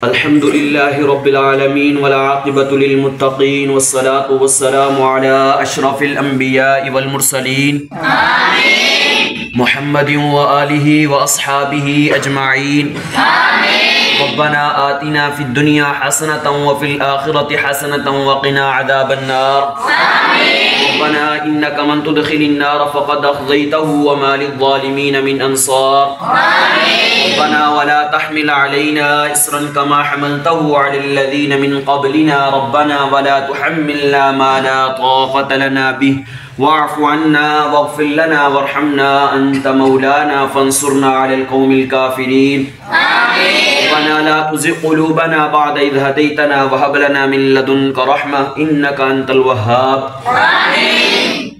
الحمد لله رب العالمين والعاقبة للمتقين والصلاة والسلام على أشرف الأنبياء والمرسلين آمين محمد وآله وأصحابه أجمعين آمين ربنا آتنا في الدنيا حسنة وفي الآخرة حسنة وقنا عذاب النار آمين ربنا إنك من تدخل النار فقد أخزيته وما للظالمين من أنصار آمين ربنا ولا تحمل علينا إصرا كما حملته على الذين من قبلنا ربنا ولا تحملنا ما لا طاقة لنا به واعف عنا واغفر لنا وارحمنا أنت مولانا فانصرنا على القوم الكافرين آمين ربنا لا تزغ قلوبنا بعد إذ هديتنا وهب لنا من لدنك رحمة إنك أنت الوهاب آمين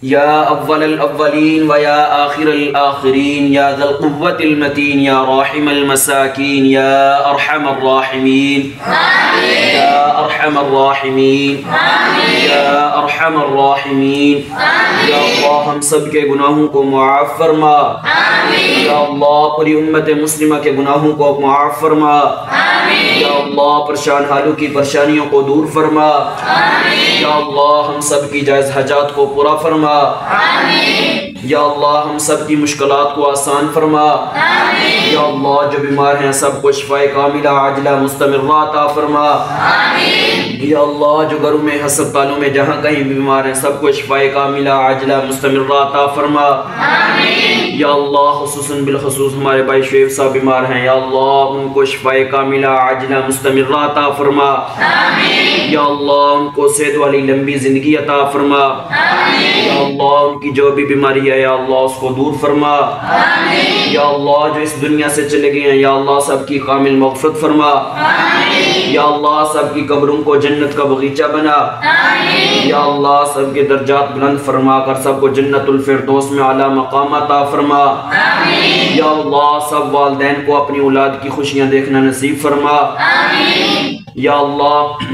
يا أول الأولين ويا آخر الآخرين يا ذا القوة المتين يا راحم المساكين يا أرحم الراحمين آمين يا أرحم الراحمين آمين يا أرحم الراحمين آمين یا اللہ ہم سب کے گناہوں کو معاف فرما آمین یا اللہ پوری امت مسلمہ کے گناہوں کو معاف فرما آمین یا اللہ پریشان حالوں کی پریشانیوں کو دور فرما آمین یا اللہ ہم سب کی جائز حاجات کو پورا فرما آمین یا اللہ ہم سب کی مشکلات کو آسان فرما آمین یا اللہ جو بیمار ہیں سب کو شفائے کاملہ عاجلہ مستمرہ عطا فرما آمین یا اللہ جو گھروں میں ہسپتالوں میں جہاں کہیں بیمار ہیں سب کو شفائے کاملہ عاجلہ مستمرہ عطا فرما آمین یا اللہ خصوصاً بالخصوص ہمارے بھائی شعیب صاحب بیمار ہیں یا اللہ ان کو شفائے کاملہ عاجلہ مستمرہ عطا فرما آمین یا اللہ ان کو صحت والی لمبی زندگی عطا فرما آمین یا اللہ ان کی جو بھی بیماری ہے یا اللہ اس کو دور فرما آمین یا اللہ جو اس دنیا سے چلے گئے ہیں یا اللہ سب کی کامل مغفرت فرما آمین یا اللہ سب کی قبروں کو جنت کا باغیچہ بنا آمین یا اللہ سب کے درجات بلند فرما کر سب کو جنت الفردوس میں اعلیٰ مقام عطا فرما آمین یا اللہ سب والدین کو اپنی اولاد کی خوشیاں دیکھنا نصیب فرما آمین یا اللہ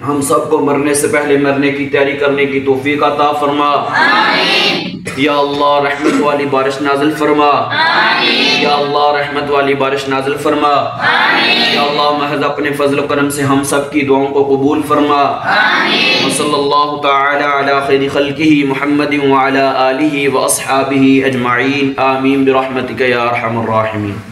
ہم سب کو مرنے سے پہلے مرنے کی تیاری کرنے کی توفیق عطا فرما آمین یا اللہ رحمت والی بارش نازل فرما آمین یا اللہ رحمت والی بارش نازل فرما آمین یا اللہ محض اپنے فضل و کرم سے ہم سب کی دعاؤں کو قبول فرما آمین وصلی اللہ تعالی علی خیر خلقہ محمد وعلی آلہ واصحابہ اجمعین آمین برحمتک یا ارحم الراحمین.